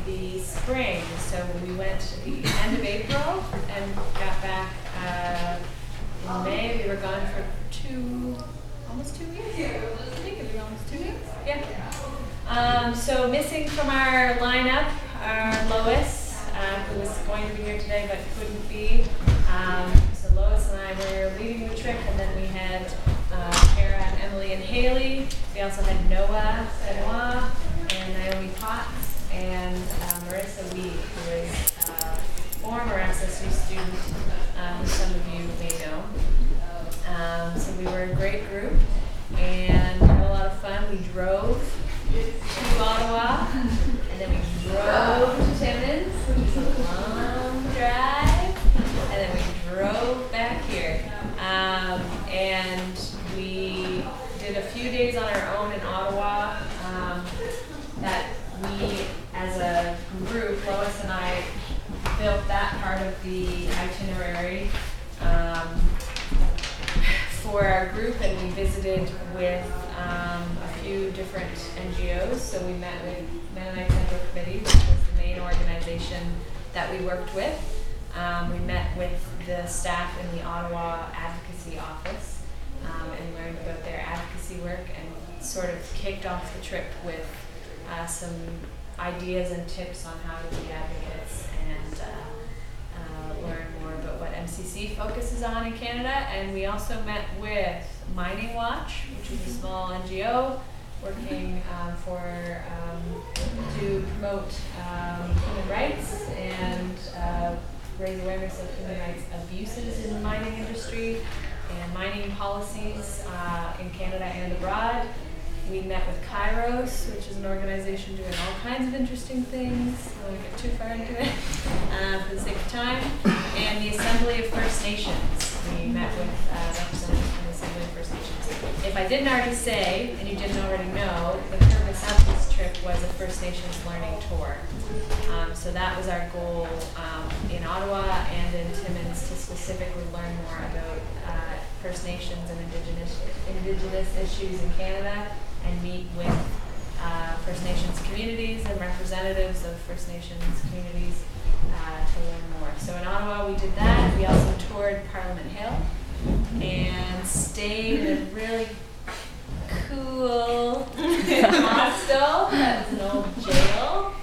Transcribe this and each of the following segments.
the spring. So we went at the end of April and got back in May. We were gone for almost 2 weeks. I think it was almost 2 weeks. Yeah. So missing from our lineup are Lois, who was going to be here today but couldn't be. So Lois and I were leading the trip, and then we had Kara and Emily and Hayley. We also had Noah Benoit and Naomi Potts and Marissa Wee, who is a former SSU student, who some of you may know. So we were a great group and had a lot of fun. We drove to Ottawa, and then we drove to Timmins, which is a long drive, and then we drove back here. And we did a few days on our own in Ottawa that we, as a group, Lois and I, built that part of the itinerary for our group, and we visited with a few different NGOs. So we met with Mennonite Central Committee, which was the main organization that we worked with. We met with the staff in the Ottawa Advocacy Office and learned about their advocacy work, and sort of kicked off the trip with some ideas and tips on how to be advocates and learn more about what MCC focuses on in Canada. And we also met with Mining Watch, which is a small NGO working to promote human rights and raise awareness of human rights abuses in the mining industry and mining policies in Canada and abroad. We met with Kairos, which is an organization doing all kinds of interesting things. I don't want to get too far into it for the sake of time. And the Assembly of First Nations. We met with representatives from the Assembly of First Nations. If I didn't already say, and you didn't already know, the purpose of this trip was a First Nations learning tour. So that was our goal in Ottawa and in Timmins, to specifically learn more about First Nations and Indigenous issues in Canada, and meet with First Nations communities and representatives of First Nations communities to learn more. So in Ottawa we did that. We also toured Parliament Hill and stayed in a really cool hostel that was an old jail.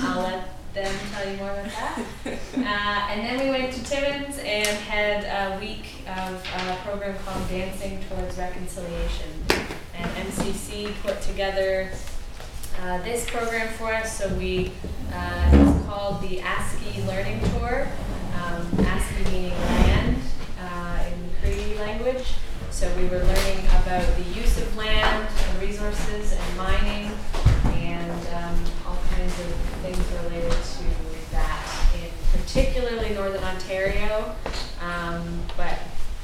I'll let them tell you more about that. And then we went to Timmins and had a week of a program called Dancing Towards Reconciliation. And MCC put together this program for us. So it's called the ASCII Learning Tour. ASCII meaning land in the Cree language. So we were learning about the use of land and resources and mining and all kinds of things related to that in particularly Northern Ontario. But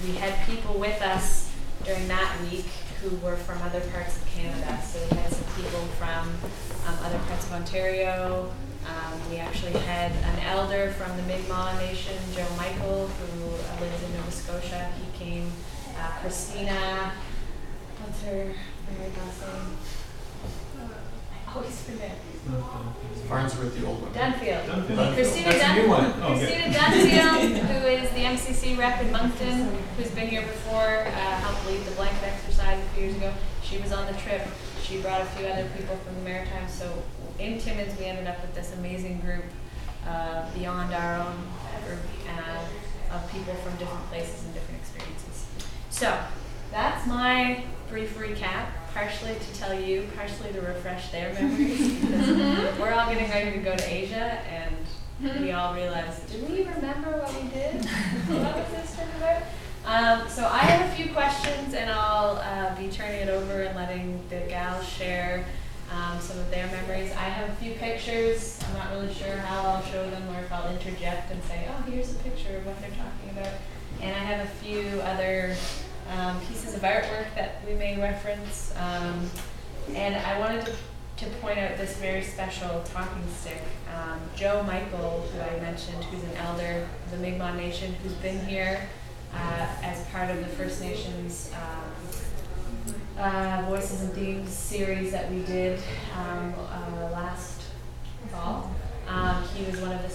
we had people with us during that week who were from other parts of Canada. So we had some people from other parts of Ontario. We actually had an elder from the Mi'kmaq Nation, Joe Michael, who lives in Nova Scotia. He came. Christina, what's her married last name? I always forget. Farnsworth, the old one. Dunfield. Christina Dunfield, who is the MCC rep in Moncton, who's been here before, helped lead the blanket exercise a few years ago. She was on the trip. She brought a few other people from the Maritimes. So in Timmins, we ended up with this amazing group beyond our own group of people from different places and different experiences. So that's my brief recap, partially to tell you, partially to refresh their memories, because we're all getting ready to go to Asia, and we all realized, did we remember what we did? What was this trip about? So I have a few questions, and I'll be turning it over and letting the gals share some of their memories. I have a few pictures. I'm not really sure how I'll show them, or if I'll interject and say, oh, here's a picture of what they're talking about. And I have a few other pieces of artwork that we may reference. And I wanted to point out this very special talking stick. Joe Michael, who I mentioned, who's an elder of the Mi'kmaq Nation, who's been here as part of the First Nations Voices and Themes series that we did last fall.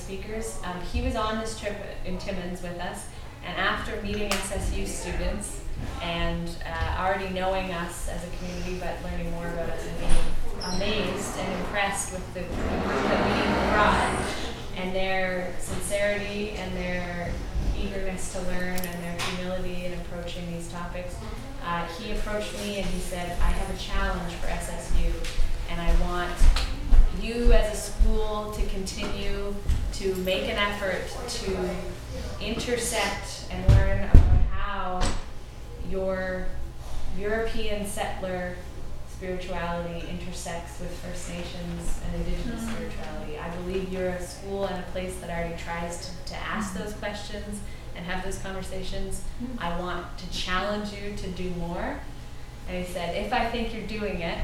speakers. He was on this trip in Timmins with us, and after meeting SSU students and already knowing us as a community, but learning more about us and being amazed and impressed with the group that we brought and their sincerity and their eagerness to learn and their humility in approaching these topics, he approached me and he said, I have a challenge for SSU, and I want you as a school to continue to make an effort to intersect and learn about how your European settler spirituality intersects with First Nations and Indigenous spirituality. I believe you're a school and a place that already tries to ask those questions and have those conversations. I want to challenge you to do more. And he said, if I think you're doing it,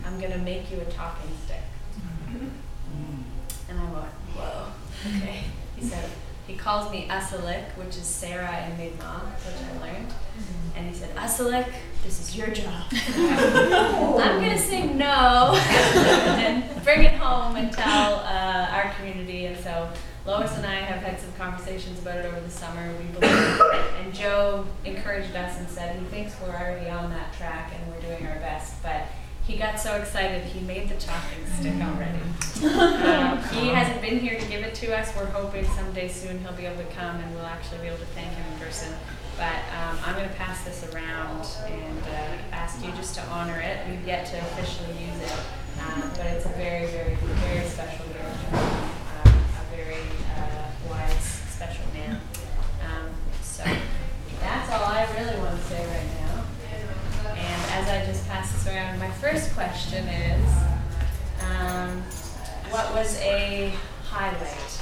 I'm going to make you a talking stick. And I went, whoa, okay. He said, he calls me Asalik, which is Sarah in Mi'kmaq, which I learned. And he said, Asalik, this is your job. I'm going to say no and bring it home and tell our community. And so Lois and I have had some conversations about it over the summer. We believe, and Joe encouraged us and said he thinks we're already on that track and we're doing our best. But he got so excited, he made the talking stick already. He hasn't been here to give it to us. We're hoping someday soon he'll be able to come and we'll actually be able to thank him in person. But I'm going to pass this around and ask you just to honor it. We've yet to officially use it, but it's a very, very, very special gift from a very wise, special man. So that's all I really want to say right now. And as I just pass this around, my first question is, what was a highlight?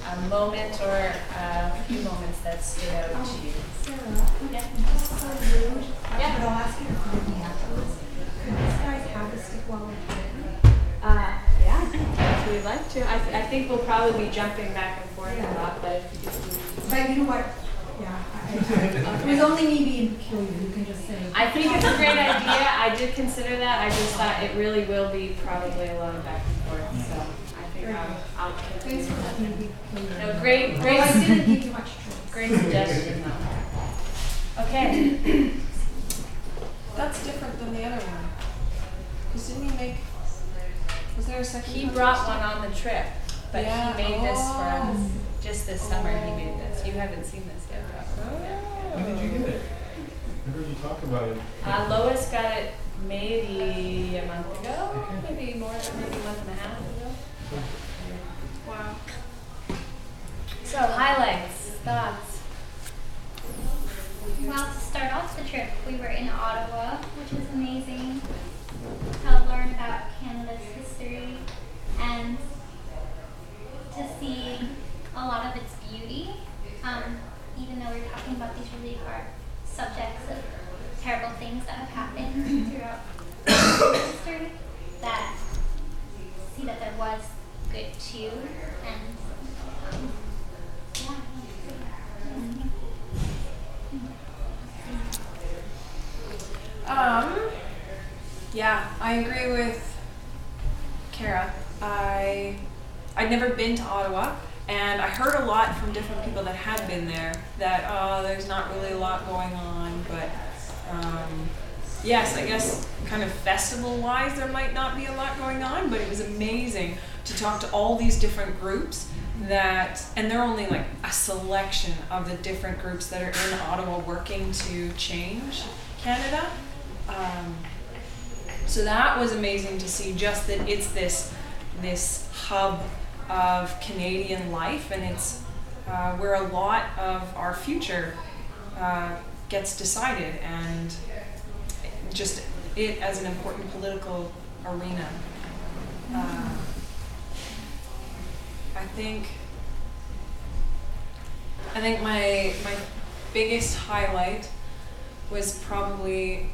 A moment or a few moments that stood out to you? Sarah, Yeah. that's so rude. Yeah. But I'll ask you to forgive me afterwards. Could these guys have a stick while we're here? Yeah, if we'd like to. I think we'll probably be jumping back and forth a lot, but But you know what? Yeah, it was only me being peculiar. You can just say. I think it's a great idea. I did consider that. I just thought it really will be probably a lot of back and forth. So I think I'll Thanks for letting me be peculiar. No, great, Well, I didn't give you much choice. great suggestion. Okay. That's different than the other one. Because didn't he make, was there a second He one? brought one on the trip, but Yeah. he made this for us. Oh. Just this summer he made this. You haven't seen this yet, probably. When did you get it? I heard you talk about it. Lois got it maybe a month ago, maybe more, maybe a month and a half ago. Wow. So highlights, thoughts. Well, to start off the trip, we were in Ottawa, which was amazing to learn about Canada's history and to see a lot of its beauty, even though we're talking about these really hard subjects of terrible things that have happened throughout history, that see that there was good too, and Yeah, I agree with Kara. I'd never been to Ottawa, and I heard a lot from different people that had been there that there's not really a lot going on, but yes, I guess kind of festival-wise there might not be a lot going on, but it was amazing to talk to all these different groups and they're only like a selection of the different groups that are in Ottawa working to change Canada. So that was amazing to see, just that it's this hub of Canadian life, and it's where a lot of our future gets decided, and just it as an important political arena. I think my biggest highlight was probably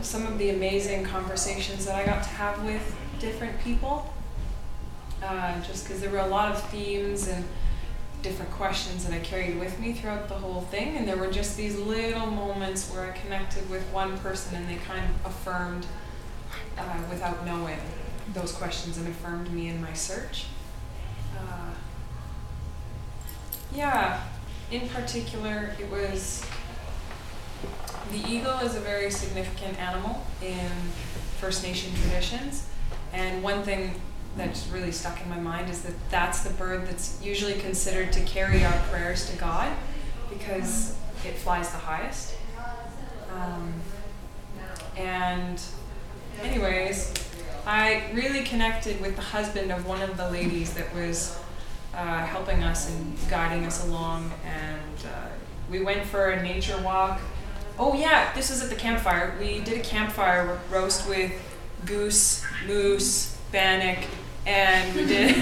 some of the amazing conversations that I got to have with different people. Just because there were a lot of themes and different questions that I carried with me throughout the whole thing, and there were just these little moments where I connected with one person and they kind of affirmed without knowing those questions and affirmed me in my search. Yeah, in particular, it was, the eagle is a very significant animal in First Nation traditions, and one thing that's really stuck in my mind is that that's the bird that's usually considered to carry our prayers to God because it flies the highest. And anyways, I really connected with the husband of one of the ladies that was helping us and guiding us along, and we went for a nature walk. Oh yeah, this was at the campfire. We did a campfire roast with goose, moose, bannock, and we did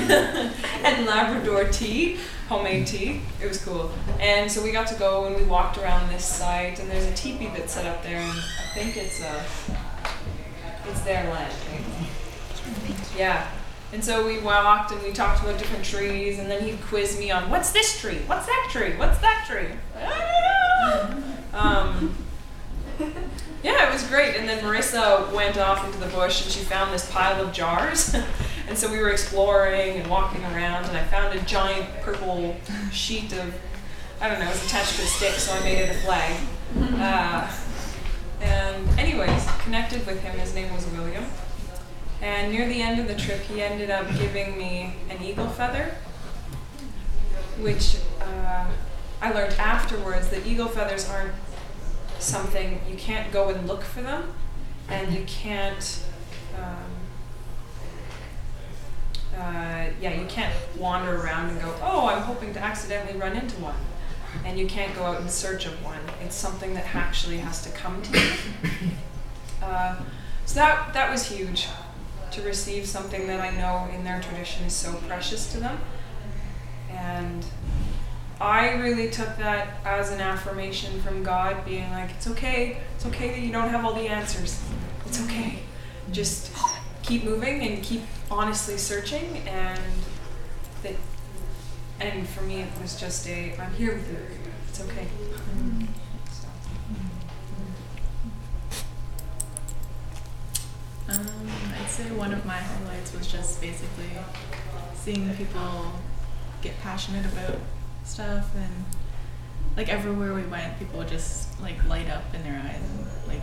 and Labrador tea, homemade tea. It was cool. And so we got to go and we walked around this site, and there's a teepee that's set up there, and I think it's their land, right? Yeah. And so we walked and we talked about different trees, and then he quizzed me on what's this tree? What's that tree? What's that tree? Yeah, it was great. And then Marissa went off into the bush and she found this pile of jars. And so we were exploring and walking around, and I found a giant purple sheet of, I don't know, it was attached to a stick, so I made it a flag. And anyways, connected with him. His name was William. And near the end of the trip, he ended up giving me an eagle feather, which I learned afterwards that eagle feathers aren't something, you can't go and look for them, and you can't, you can't wander around and go, oh, I'm hoping to accidentally run into one. And you can't go out in search of one. It's something that actually has to come to you. So that was huge, to receive something that I know in their tradition is so precious to them. And I really took that as an affirmation from God, being like, it's okay that you don't have all the answers. It's okay. Just keep moving and keep honestly searching, and for me it was just I'm here with you. It's okay. I'd say one of my highlights was just basically seeing people get passionate about stuff, and like everywhere we went, people would just like light up in their eyes, and like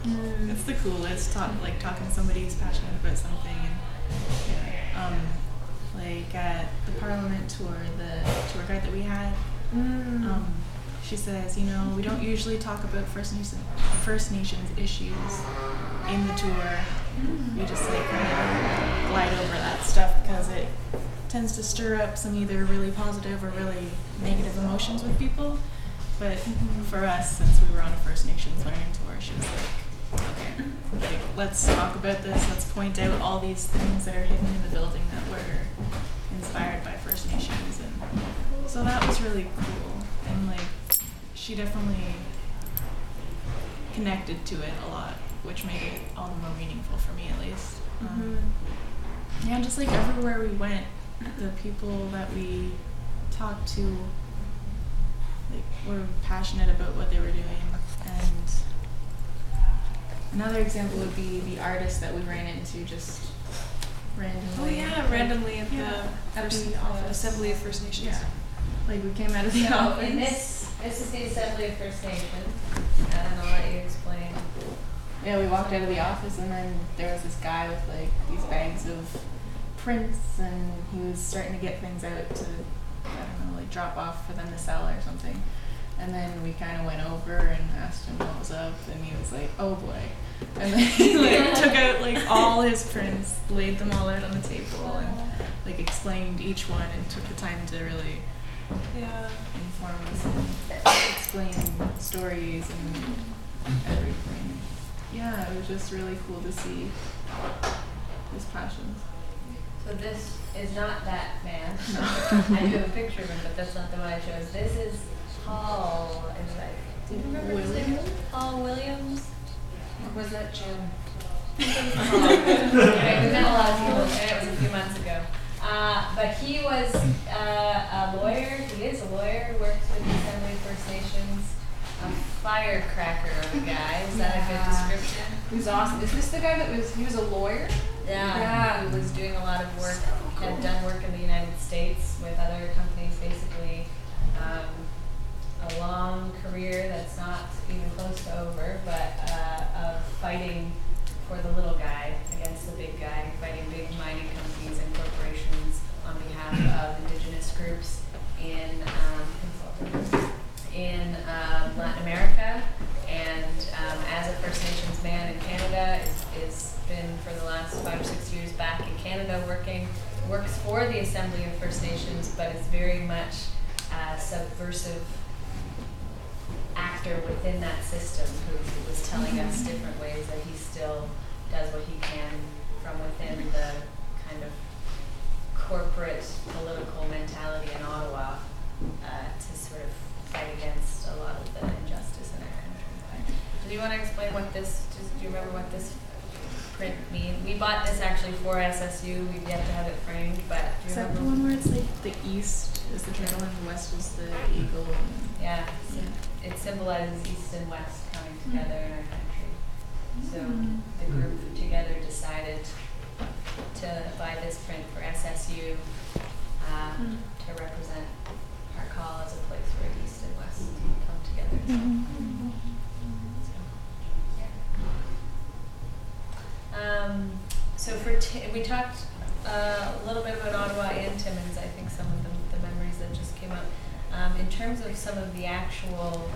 it's the coolest talking to somebody who's passionate about something. And like at the Parliament tour, the tour guide that we had, she says, we don't usually talk about First Nations issues in the tour. We just like kind of glide over that stuff because it tends to stir up some either really positive or really negative emotions with people. But for us, since we were on a First Nations learning tour, she was like, okay, like, let's talk about this. Let's point out all these things that are hidden in the building that were inspired by First Nations. And so that was really cool. And like, she definitely connected to it a lot, which made it all the more meaningful for me, at least. Yeah, just like everywhere we went, the people that we talked to like were passionate about what they were doing. And another example would be the artist that we ran into just randomly. Oh yeah, randomly at the office. Assembly of First Nations. Yeah. Like we came out of the office. In this is the Assembly of First Nations, and I'll let you explain. Yeah, we walked out of the office, and then there was this guy with like these bags of prints, and he was starting to get things out to, I don't know, like drop off for them to sell or something. And then we kind of went over and asked him what was up, and he was like, "Oh boy!" And then he like took out like all his prints, laid them all out on the table, and like explained each one, and took the time to really inform us and explain stories and everything. Yeah, it was just really cool to see his passions. So this is not that man. No. I do have a picture of him, but that's not the one I chose. This is Paul. Do you remember his name? Paul Williams? Or was that Jim? Anyway, we met a lot of people, and it was a few months ago. But he was a lawyer. He is a lawyer. Works with the Assembly of First Nations. A firecracker of a guy. Is that a good description? He was awesome. Is this the guy he was a lawyer? Yeah. He was doing a lot of work, had done work in the United States with other companies, basically a long career that's not even close to over, but of fighting for the little guy against the big guy, fighting big mining companies and corporations on behalf of indigenous groups in Latin America, and as a First Nations man in Canada, is been for the last 5 or 6 years back in Canada works for the Assembly of First Nations, but is very much a subversive actor within that system who was telling us different ways that he still does what he can from within the kind of corporate political mentality in Ottawa to sort of fight against a lot of the injustice in our country. Do you want to explain what this, do you remember what this print means? We bought this actually for SSU. We've yet to have it framed, but do you Is that remember? the one where it's like the east is the turtle and the west is the eagle? Yeah, so it symbolizes East and West coming together in our country. So the group together decided to buy this print for SSU to represent our call as a place where East and West come together. So we talked a little bit about Ottawa and Timmins. I think some of the memories that just came up. In terms of some of the actual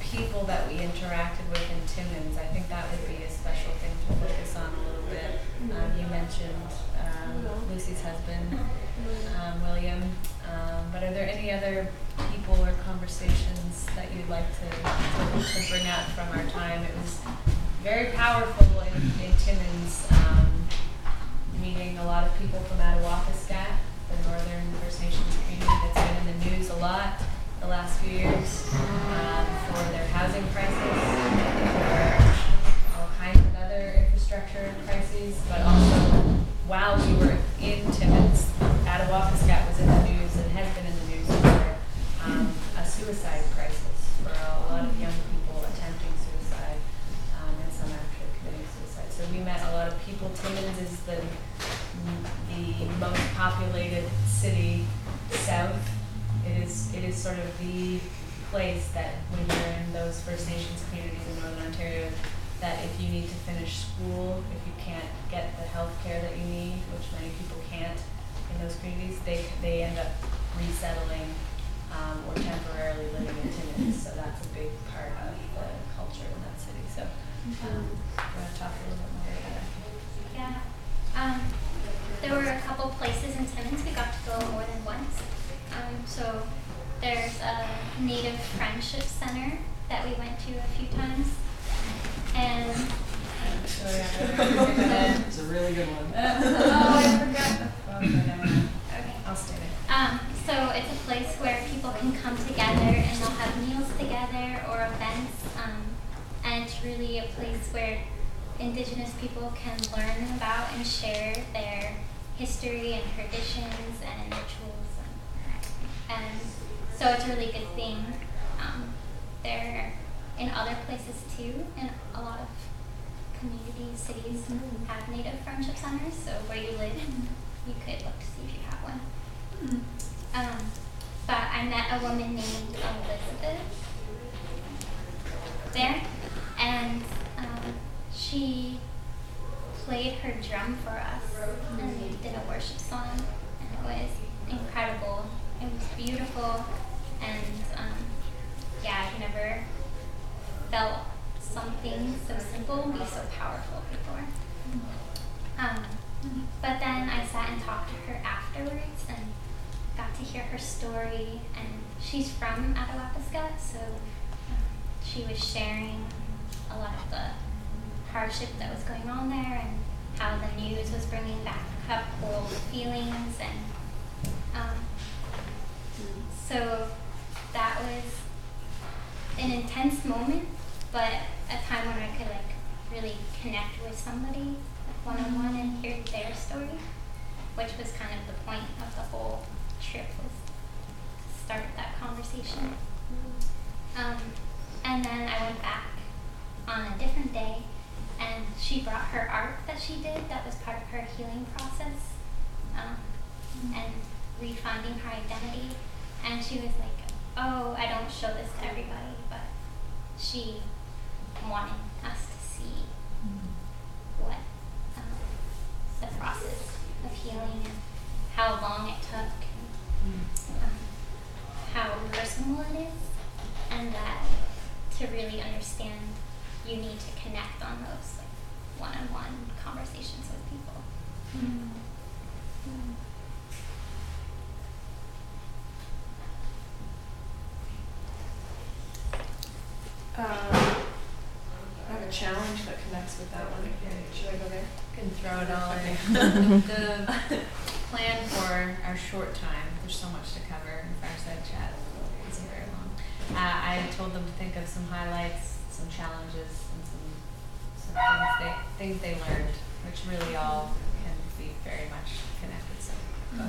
people that we interacted with in Timmins, I think that would be a special thing to focus on a little bit. You mentioned Lucy's husband, William, but are there any other people or conversations that you'd like to bring out from our time? It was very powerful in Timmins, meeting a lot of people from Attawakaskat, the Northern First Nations community that's been in the news a lot the last few years for their housing crisis, for all kinds of other infrastructure crises, but also while we were in Timmins, Attawakaskat was in the news and has been in the news for a suicide crisis for a lot of young people attempting suicide and some actually committing suicide. So we met a lot of people. Timmins is the most populated city south. It is sort of the place that when you're in those First Nations communities in Northern Ontario, that if you need to finish school, if you can't get the health care that you need, which many people can't in those communities, they end up resettling or temporarily living in Timmins. So that's a big part of the culture in that city. So you want to talk a little bit more about that? Yeah. There were a couple places in Timmins we got to go more than once. So there's a Native Friendship Center that we went to a few times. And it's a really good one. oh, I forgot. Okay, I'll stay there. So it's a place where people can come together and they'll have meals together or events. And it's really a place where Indigenous people can learn about and share their history and traditions and rituals. And so it's a really good thing. They're in other places too, and a lot of communities, cities have Native Friendship Centers, so where you live, you could look to see if you have one. But I met a woman named Elizabeth there, and she played her drum for us and did a worship song, and it was incredible. It was beautiful, and yeah, I've never felt something so simple be so powerful before. But then I sat and talked to her afterwards and got to hear her story, and she's from Attawakaskat, so she was sharing a lot of the hardship that was going on there and how the news was bringing back up old feelings, and so that was an intense moment, but a time when I could really connect with somebody one-on-one and hear their story, which was kind of the point of the whole trip, was to start that conversation. And then I went back on a different day, and she brought her art that she did that was part of her healing process, and refinding her identity. And she was like, oh, I don't show this to everybody, but she wanted us to see what the process of healing and how long it took, how personal it is, and that to really understand, you need to connect on those like one-on-one conversations with people. I have a challenge that connects with that one. Should I go there? Can throw it all Okay. in. The plan for our short time, there's so much to cover in Fireside Chat. It's very long. I told them to think of some highlights, some challenges, and some things they learned, which really all can be very much connected. So, go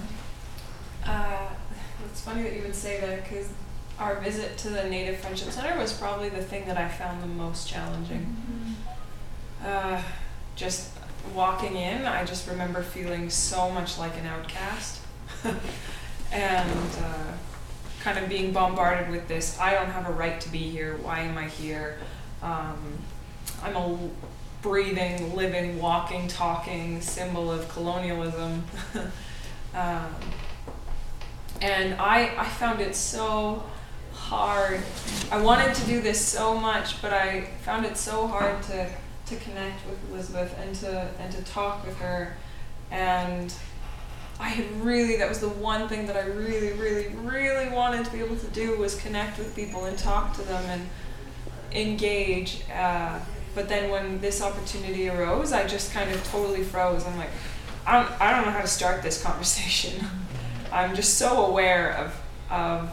ahead. It's funny that you would say that because our visit to the Native Friendship Center was probably the thing that I found the most challenging. Just walking in, I just remember feeling so much like an outcast and kind of being bombarded with this, I don't have a right to be here, why am I here? I'm a breathing, living, walking, talking symbol of colonialism. And I found it so hard. I wanted to do this so much, but I found it so hard to connect with Elizabeth and to talk with her. And I had really, that was the one thing that I really, really, really wanted to be able to do, was connect with people and talk to them and engage. But then when this opportunity arose, I just kind of totally froze. I'm like, I don't know how to start this conversation. I'm just so aware of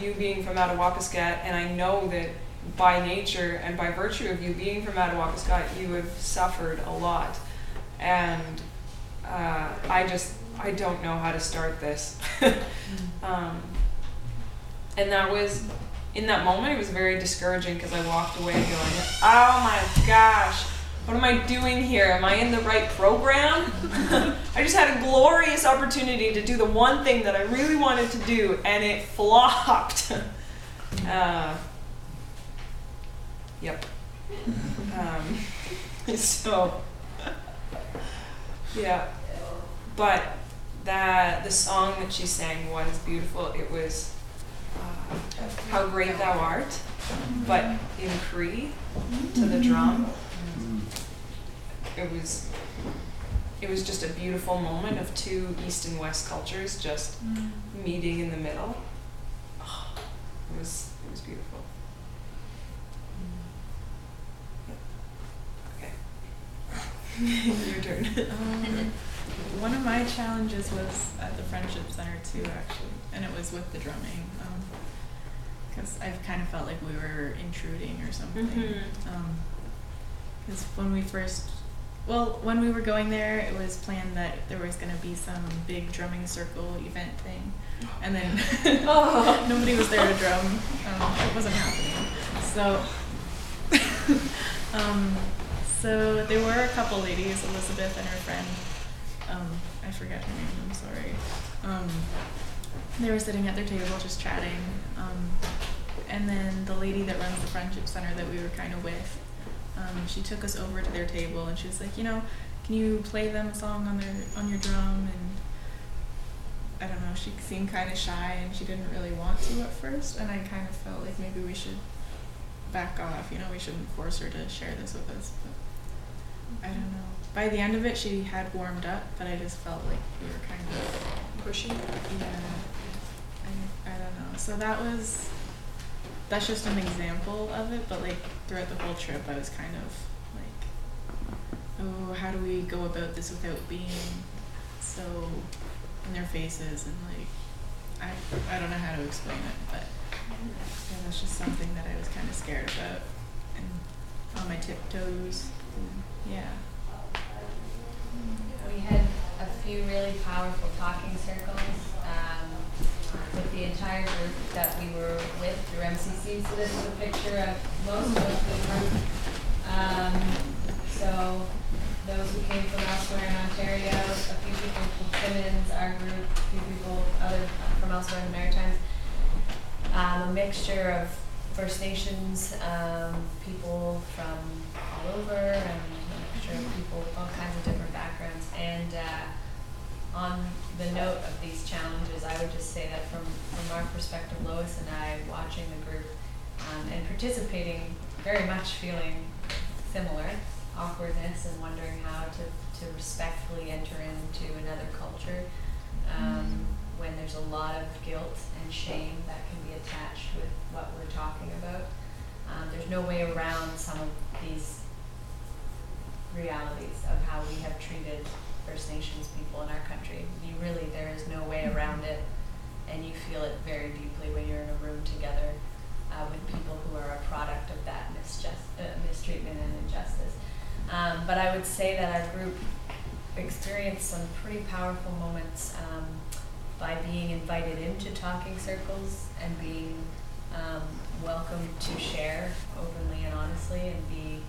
you being from Attawapiskat, and I know that by nature and by virtue of you being from Attawapiskat, you have suffered a lot. And I don't know how to start this. And that was, in that moment, it was very discouraging because I walked away going, oh my gosh, what am I doing here? Am I in the right program? I just had a glorious opportunity to do the one thing that I really wanted to do, and it flopped. Yep. So, yeah. But the song that she sang was beautiful. It was How Great Thou Art, but in Cree to the drum. It was just a beautiful moment of two East and West cultures just meeting in the middle. Oh, it was beautiful. Okay. Your turn. One of my challenges was at the Friendship Center too, actually, and it was with the drumming, because I've kind of felt like we were intruding or something. Because when we were going there, it was planned that there was going to be some big drumming circle event thing, and then nobody was there to drum. It wasn't happening. So there were a couple ladies, Elizabeth and her friend. I forget her name, I'm sorry. They were sitting at their table just chatting. And then the lady that runs the Friendship Center that we were kind of with, she took us over to their table and she was like, can you play them a song on your drum? And I don't know, she seemed kind of shy and she didn't really want to at first. And I kind of felt like maybe we should back off, we shouldn't force her to share this with us. But I don't know. By the end of it, she had warmed up, but I just felt like we were kind of pushing. Yeah, I don't know. So that's just an example of it, but like throughout the whole trip, I was kind of like, oh, how do we go about this without being so in their faces, and like, I don't know how to explain it, but yeah, that's just something that I was kind of scared about, and on my tiptoes, and yeah. We had a few really powerful talking circles with the entire group that we were with through MCC. So this is a picture of most of the group. So those who came from elsewhere in Ontario, a few people from Timmins, our group, a few people from elsewhere in the Maritimes. a mixture of First Nations people from all over, and a mixture of people with all kinds of different backgrounds. And on the note of these challenges, I would just say that from our perspective, Lois and I, watching the group and participating, very much feeling similar awkwardness and wondering how to respectfully enter into another culture when there's a lot of guilt and shame that can be attached with what we're talking about. There's no way around some of these realities of how we have treated First Nations people in our country. There is no way around it, and you feel it very deeply when you're in a room together with people who are a product of that mistreatment and injustice. But I would say that our group experienced some pretty powerful moments by being invited into talking circles and being welcomed to share openly and honestly, and be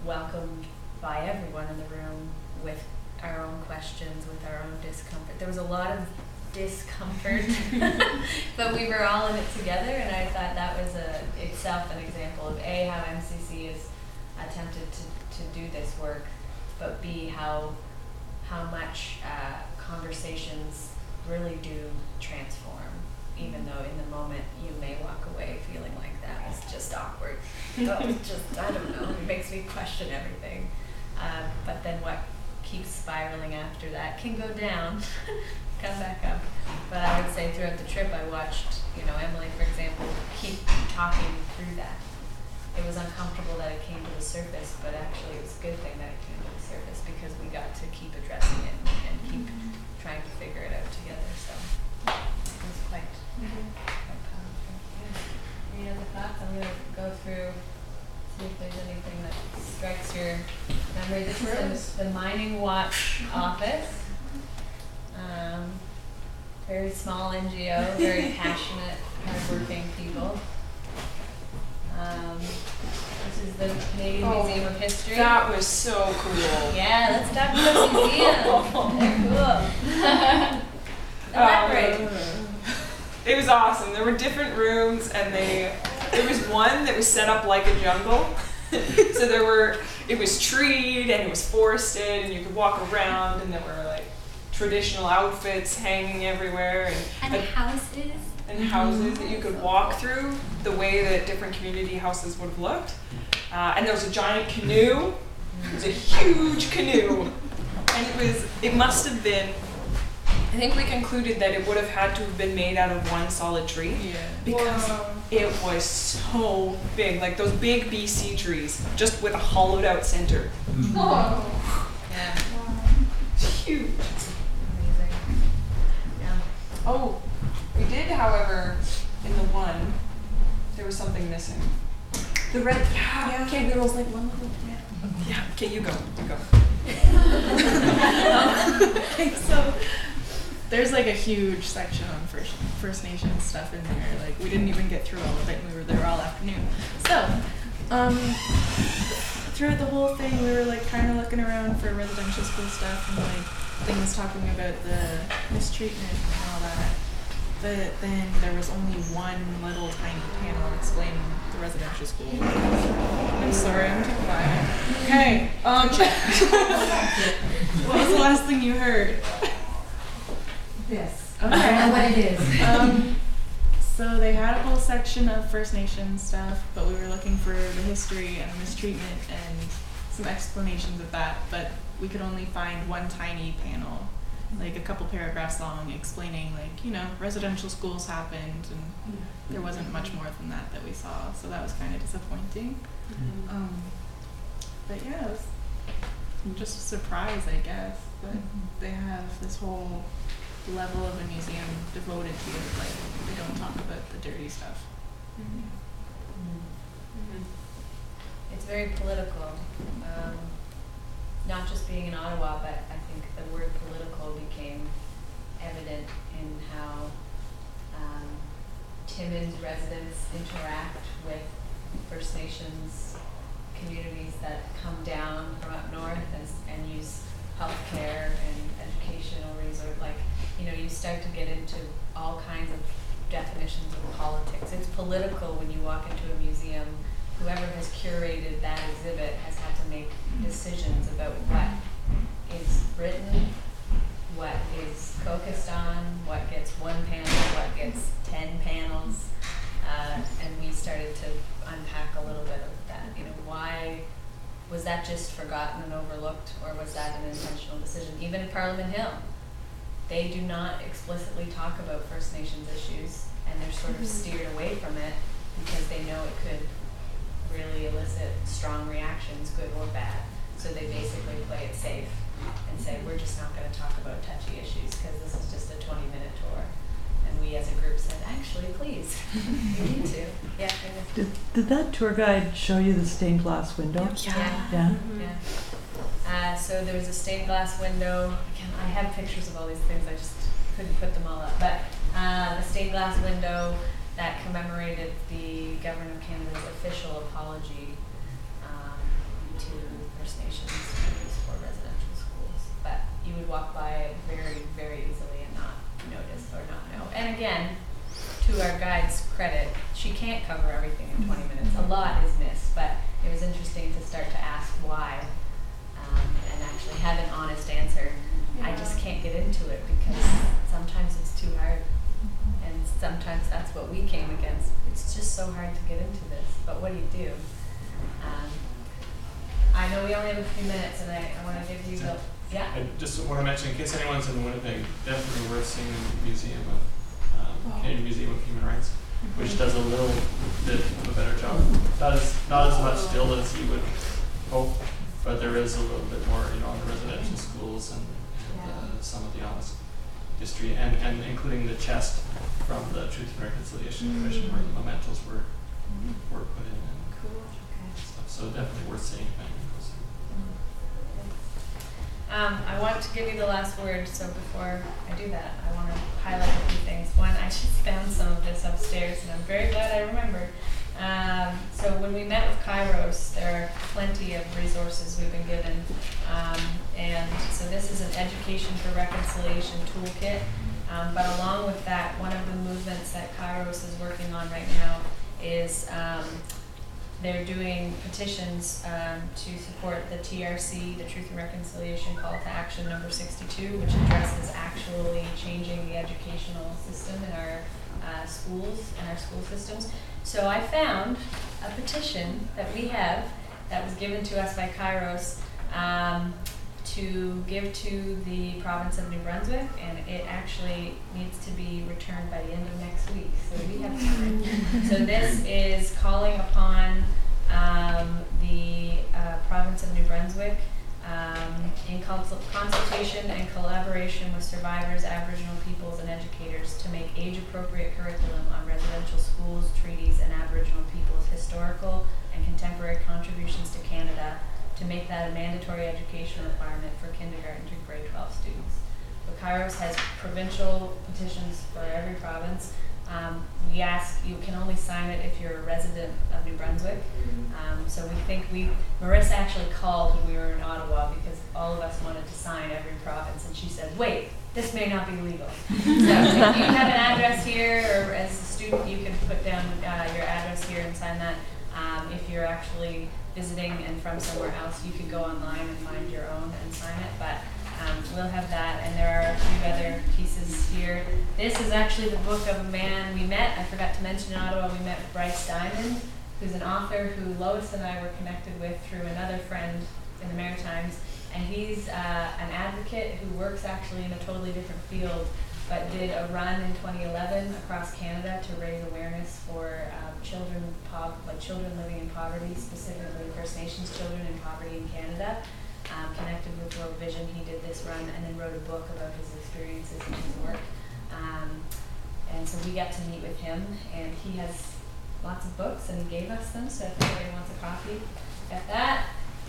welcomed by everyone in the room with our own questions, with our own discomfort. There was a lot of discomfort, but we were all in it together, and I thought that was itself an example of A, how MCC has attempted to do this work, but B, how much conversations really do transform, even though in the moment you may walk away feeling like that was just awkward. That was just, I don't know, it makes me question everything. But then what keeps spiraling after that can go down, come back up. But I would say throughout the trip I watched, Emily, for example, keep talking through that. It was uncomfortable that it came to the surface, but actually it was a good thing that it came to the surface because we got to keep addressing it and keep trying to figure it out together. So it was quite powerful. Yeah. Any other thoughts? I'm going to go through, see if there's anything that strikes your memory. This is the Mining Watch office. Very small NGO, very passionate, hardworking people. This is the Canadian Museum of History. That was so cool. Yeah, let's talk about museums. They're cool. Elaborate. It was awesome. There were different rooms, and there was one that was set up like a jungle. So it was treed and it was forested, and you could walk around, and there were like traditional outfits hanging everywhere, and houses. And houses that you could walk through the way that different community houses would have looked. And there was a giant canoe. It was a huge canoe. And it must have been, I think we concluded that it would have had to have been made out of one solid tree. Yeah. Because it was so big, like those big BC trees, just with a hollowed out center. Whoa. Yeah. It's huge. Amazing. Yeah. Oh. We did, however, in the one, there was something missing. The red, yeah. Okay, there was like one little, yeah. Okay, you go. Okay, so there's like a huge section on First Nations stuff in there. Like we didn't even get through all of it, and we were there all afternoon. So, throughout the whole thing, we were like kind of looking around for residential school stuff and like things talking about the mistreatment and all that. But then there was only one little tiny panel explaining the residential school. I'm sorry, I'm too quiet. Okay. What was the last thing you heard? This. Okay. I know what it is. So they had a whole section of First Nations stuff, but we were looking for the history and the mistreatment and some explanations of that, but we could only find one tiny panel, like a couple paragraphs long, explaining residential schools happened, and there wasn't much more than that we saw, so that was kind of disappointing. But yeah, it was just a surprise, I guess, that they have this whole level of a museum devoted to it, like they don't talk about the dirty stuff. It's very political. Not just being in Ottawa, but I think the word political became evident in how Timmins residents interact with First Nations communities that come down from up north and use healthcare and educational resources. You start to get into all kinds of definitions of politics. It's political when you walk into a museum. Whoever has curated that exhibit has had to make decisions about what is written, what is focused on, what gets one panel, what gets 10 panels. And we started to unpack a little bit of that. You know, why was that just forgotten and overlooked, or was that an intentional decision? Even in Parliament Hill, they do not explicitly talk about First Nations issues, and they're sort of steered away from it because they know it could really elicit strong reactions, good or bad. So they basically play it safe and say, we're just not going to talk about touchy issues because this is just a 20-minute tour. And we as a group said, actually, please, you need to. Yeah. Did that tour guide show you the stained glass window? Yeah. Yeah. Yeah. So there's a stained glass window. Again, I have pictures of all these things. I just couldn't put them all up. But a stained glass window that commemorated the Government of Canada's official apology to First Nations for residential schools. But you would walk by it very, very easily and not notice or not know. And again, to our guide's credit, she can't cover everything in 20 minutes. A lot is missed, but it was interesting to start to ask why and actually have an honest answer. I just can't get into it because sometimes it's too hard. And sometimes that's what we came against. It's just so hard to get into this, but what do you do? I know we only have a few minutes, and I want to give you the, yeah? I just want to mention, in case anyone's in Winnipeg, definitely worth seeing the Museum of, Canadian Museum of Human Rights, which does a little bit of a better job. Not as much still as you would hope, but there is a little bit more, you know, on the residential schools and some of the honest history, and including the chest from the Truth and Reconciliation Commission where the mementos were put in and stuff. So definitely worth seeing if anyone goes through. I want to give you the last word, so before I do that, I want to highlight a few things. One, I just found some of this upstairs, and I'm very glad I remembered. So when we met with Kairos, there are plenty of resources we've been given. And so this is an Education for Reconciliation toolkit. But along with that, one of the movements that Kairos is working on right now is they're doing petitions to support the TRC, the Truth and Reconciliation Call to Action number 62, which addresses actually changing the educational system in our schools and our school systems. So I found a petition that we have that was given to us by Kairos to give to the province of New Brunswick, and it actually needs to be returned by the end of next week, so we have time. So this is calling upon the province of New Brunswick in consultation and collaboration with survivors, Aboriginal peoples, and educators to make age-appropriate curriculum on residential schools, treaties, and Aboriginal peoples' historical and contemporary contributions to Canada, to make that a mandatory education requirement for kindergarten to grade 12 students. So Kairos has provincial petitions for every province. We ask, you can only sign it if you're a resident of New Brunswick. So we think Marissa actually called when we were in Ottawa because all of us wanted to sign every province, and she said, wait, this may not be legal. So if you have an address here, or as a student, you can put down your address here and sign that. If you're actually visiting and from somewhere else, you could go online and find your own and sign it, but we'll have that, and there are a few other pieces here. This is actually the book of a man we met. I forgot to mention in Ottawa, we met with Bryce Diamond, who's an author who Lois and I were connected with through another friend in the Maritimes, and he's an advocate who works actually in a totally different field, but did a run in 2011 across Canada to raise awareness for children living in poverty, specifically First Nations children in poverty in Canada. Connected with World Vision, he did this run and then wrote a book about his experiences and his work. And so we got to meet with him, and he has lots of books, and he gave us them, so if anybody wants a copy, got that.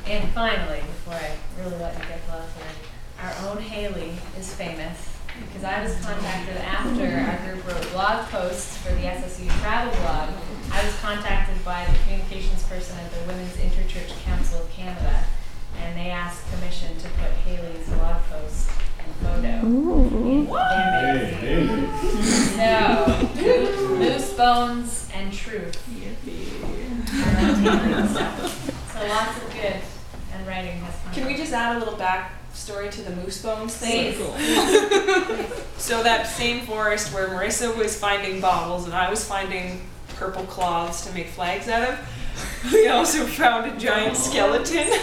And finally, before I really let you get the last word, our own Hayley is famous, because I was contacted after our group wrote blog posts for the SSU travel blog. I was contacted by the communications person at the Women's Interchurch Council of Canada, and they asked permission to put Hayley's blog post and photo in their magazine. So bones, and truth. Yippee. So lots of good and writing has come. Can we just add a little backstory to the moose bones thing? Please. So that same forest where Marissa was finding bottles and I was finding purple cloths to make flags out of, we also found a giant skeleton. It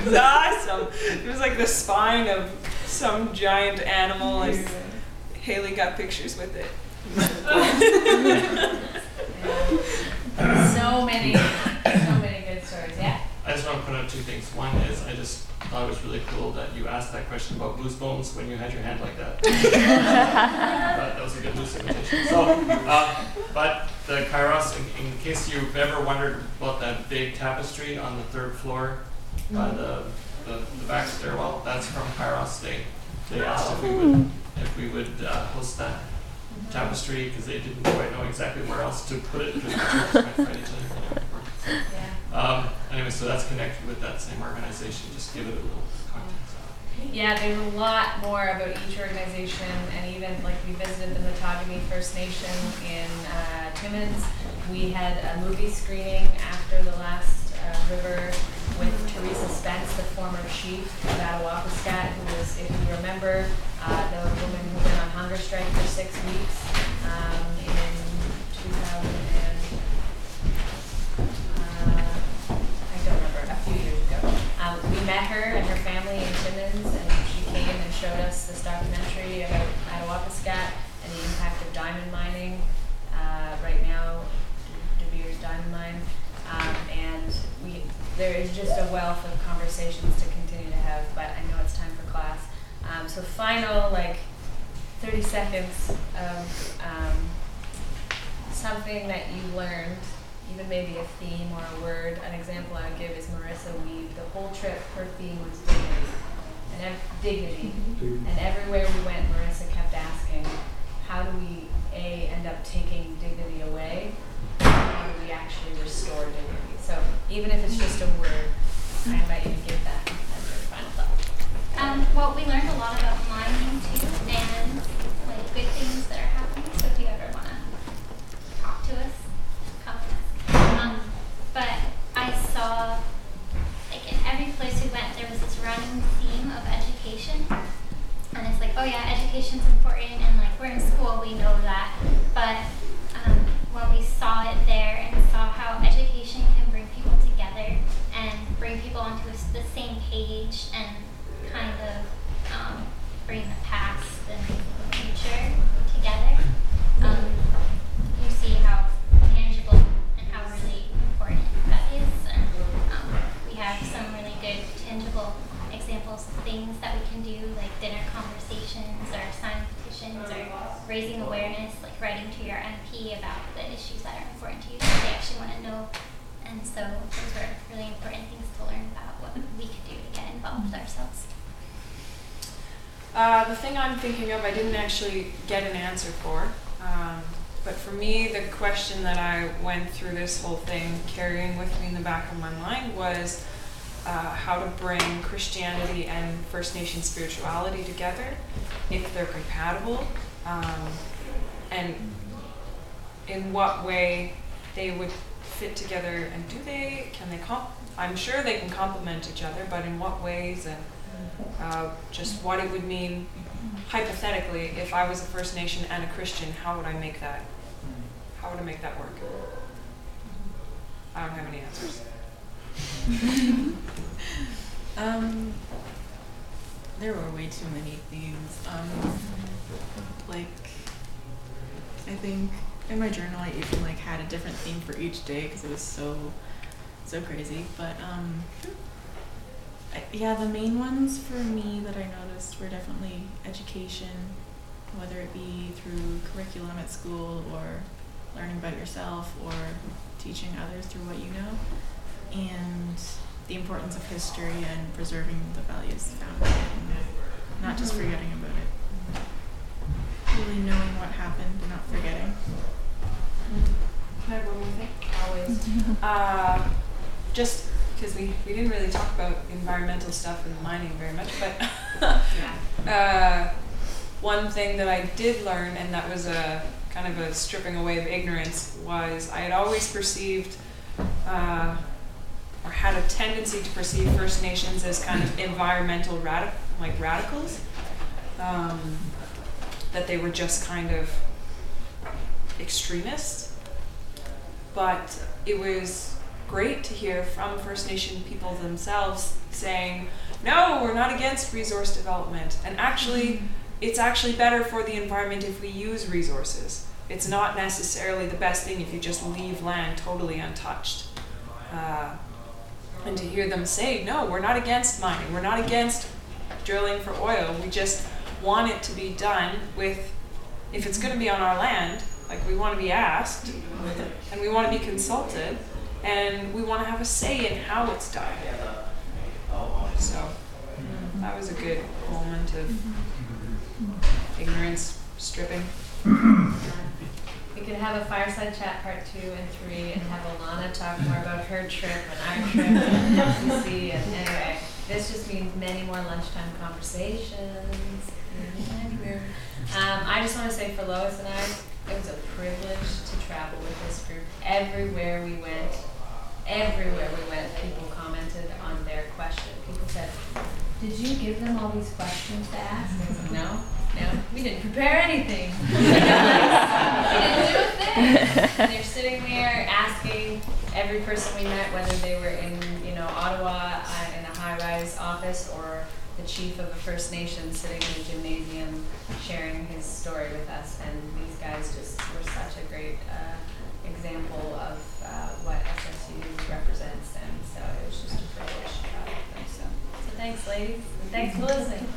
was awesome. It was like the spine of some giant animal, and Hayley got pictures with it. So many good stories. Yeah. I just want to put out two things. One is I just thought it was really cool that you asked that question about moose bones when you had your hand like that. That was a good moose imitation. So, but the Kairos, in case you've ever wondered about that big tapestry on the 3rd floor by the back stairwell, that's from Kairos. They asked if we would host that tapestry because they didn't quite know exactly where else to put it because the church went right into it. Yeah. Anyway, so that's connected with that same organization. Just give it a little context. Yeah, there's a lot more about each organization, and even like we visited the Matagami First Nation in Timmins. We had a movie screening after the last river with Teresa Spence, the former chief of Attawapiskat, who was, if you remember, the woman who went on hunger strike for 6 weeks in 2000 and I don't remember, a few years ago. We met her and her family in Timmins, and she came and showed us this documentary about Attawapiskat and the impact of diamond mining right now, De Beers diamond mine. And there is just a wealth of conversations to continue to have, but I know it's time for class. So final, 30 seconds of something that you learned, even maybe a theme or a word. An example I would give is Marissa Weed. The whole trip, her theme was dignity. And everywhere we went, Marissa kept asking, how do we, end up taking dignity away? How do we actually restore dignity? So even if it's just a word, I invite you to give that as your final thought. Well, we learned a lot about mining too, and good things that are happening. So if you ever want to talk to us, come to us. But I saw, in every place we went, there was this running theme of education. And it's oh yeah, education's important, and we're in school, we know that. But when we saw it there and saw how education can bring people together and bring people onto the same page and kind of bring the past and the future together, you see how tangible and how really important that is. And we have some really good tangible examples of things that we can do, like dinner conversations or sign petitions or raising awareness, writing to your MP about the issues that are important to you that they actually want to know. And so those were really important things to learn about what we could do to get involved ourselves. The thing I'm thinking of, I didn't actually get an answer for. But for me, the question that I went through this whole thing carrying with me in the back of my mind was how to bring Christianity and First Nation spirituality together, if they're compatible, and in what way they would fit together, and can they I'm sure they can complement each other, but in what ways, and just what it would mean hypothetically if I was a First Nation and a Christian, how would I make that work? I don't have any answers. There were way too many themes. I think in my journal I even had a different theme for each day because it was so crazy. But the main ones for me that I noticed were definitely education, whether it be through curriculum at school or learning about yourself or teaching others through what you know, and the importance of history and preserving the values found in it, and not just forgetting about it. Really knowing what happened and not forgetting. Can I have one more thing? Always. Just because we didn't really talk about environmental stuff and mining very much, but one thing that I did learn, and that was a kind of a stripping away of ignorance, was I had always perceived or had a tendency to perceive First Nations as kind of environmental radicals, that they were just kind of extremists. But it was great to hear from First Nation people themselves saying, no, we're not against resource development, and actually it's actually better for the environment if we use resources. It's not necessarily the best thing if you just leave land totally untouched. And to hear them say, no, we're not against mining, we're not against drilling for oil, we just want it to be done with, if it's going to be on our land, like we want to be asked, and we want to be consulted, and we want to have a say in how it's done. So that was a good moment of ignorance stripping. We could have a fireside chat part 2 and 3 and have Alana talk more about her trip and our trip and FCC, and anyway, this just means many more lunchtime conversations. I just want to say for Lois and I, it was a privilege to travel with this group. Everywhere we went, people commented on their question. People said, did you give them all these questions to ask? I said, no, we didn't prepare anything. We didn't do a thing. And they're sitting there asking every person we met, whether they were in, Ottawa in a high-rise office, or the chief of a First Nation sitting in a gymnasium sharing his story with us. And these guys just were such a great example of what SSU represents, and so it was just a privilege to travel with them. So thanks, ladies, and thanks for listening.